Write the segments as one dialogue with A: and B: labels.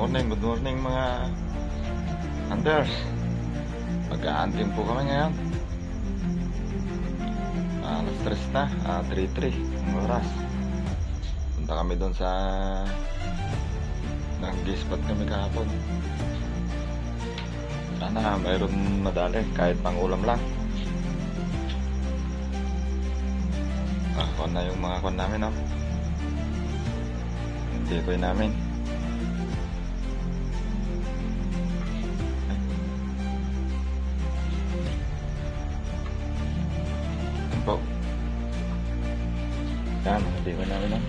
A: good morning mga hunters. Mag-aanting po kami ngayon. Alas 3 na, 3:03 ang oras. Punta kami doon sa nag-spot kami kahapon. Sana mayroon madali kahit pang ulam lang. Kon na yung mga kon namin, no? Hindi ko namin. Po. Yan, hindi ko namin, no?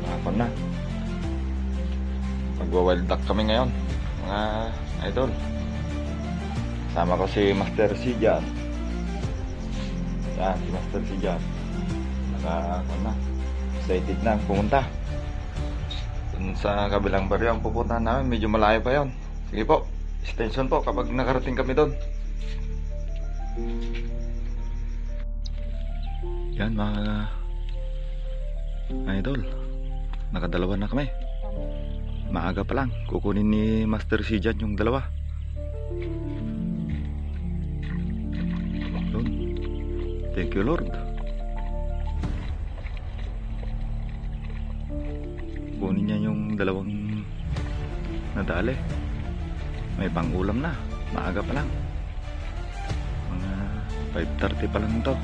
A: Mga kon na. Magwa-wild duck kami ngayon, mga idol. Sama ko si Master C dyan. Yan, si Master C dyan. Na, excited na pumunta dun sa kabilang baryo ang pupuntahan namin. Medyo malayo pa yon. Sige po, extension po kapag nakarating kami doon. Yan mga idol, nakadalawa na kami. Maaga pa lang kukunin ni Master C dyan yung dalawa. Doon. Thank you Lord. Kunin niya yung dalawang nadali. May pang ulam na. Maaga pa lang. Mga 5:30 pa lang ito.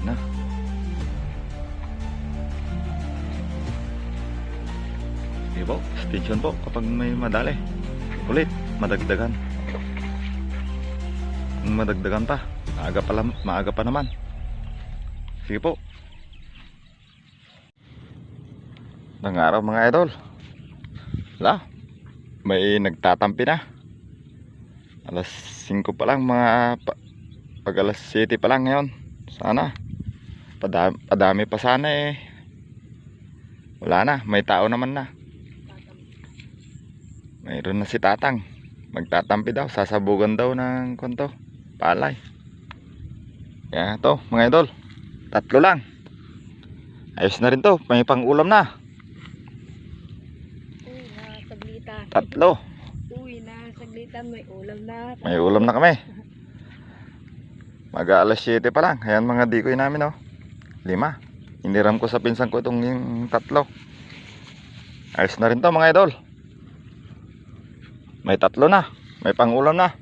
A: Na. Sige po, extension po kapag may madali. Ulit, madagdagan. Madagdagan pa. Maaga pa naman. Sige po. Nang araw mga idol. Wala. May nagtatampi na. Alas 5 pa lang pag alas 7 pa lang ngayon. Sana. Padami pa sana eh. Wala na. May tao naman na. Mayroon na si Tatang. Magtatampi daw. Sasabugan daw ng kunto. Palay. Kaya ito mga idol, 3 lang. Ayos na rin to, may pang ulam na.
B: Uy na saglitan.
A: 3.
B: Uy na saglitan, may ulam na.
A: May ulam na kami. Mag-alas 7 pa lang. Ayan mga dikoy namin, oh. 5. Iniram ko sa pinsan ko itong yung 3. Ayos na rin to mga idol. May 3 na. May pang ulam na.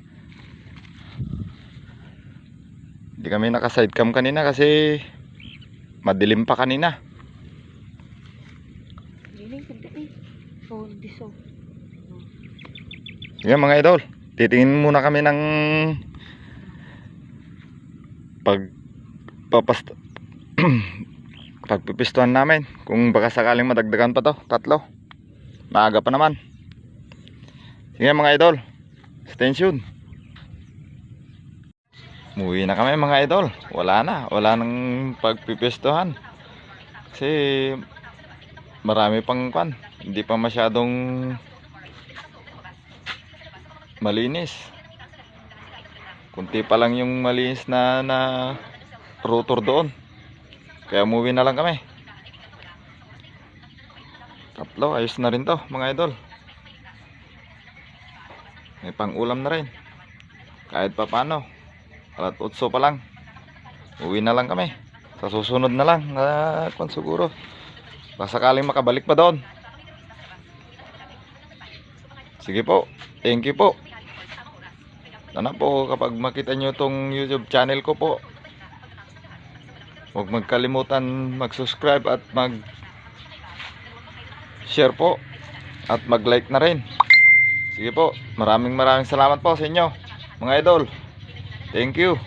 A: Hindi kami naka-sidecam kanina kasi madilim pa kanina. Sige mga idol, titingin muna kami ng pagpipistuhan namin kung baka sakaling madagdagan pa to. 3. Maaga pa naman. Sige mga idol, stay tuned. Umuwi na kami mga idol. Wala nang pagpipistuhan kasi marami pang kwan. Hindi pa masyadong malinis. Kunti pa lang yung malinis na rotor doon. Kaya umuwi na lang kami. 3, ayos na rin to mga idol. May pang ulam na rin. Kahit pa paano. Alas 8 pa lang. Uwi na lang kami. Sa susunod na lang kung siguro baka sakaling makabalik pa doon. Sige po. Thank you po. Sana po kapag makita nyo itong YouTube channel ko po, huwag magkalimutan mag-subscribe at mag-share po at mag-like na rin. Sige po. Maraming salamat po sa inyo mga idol. Thank you.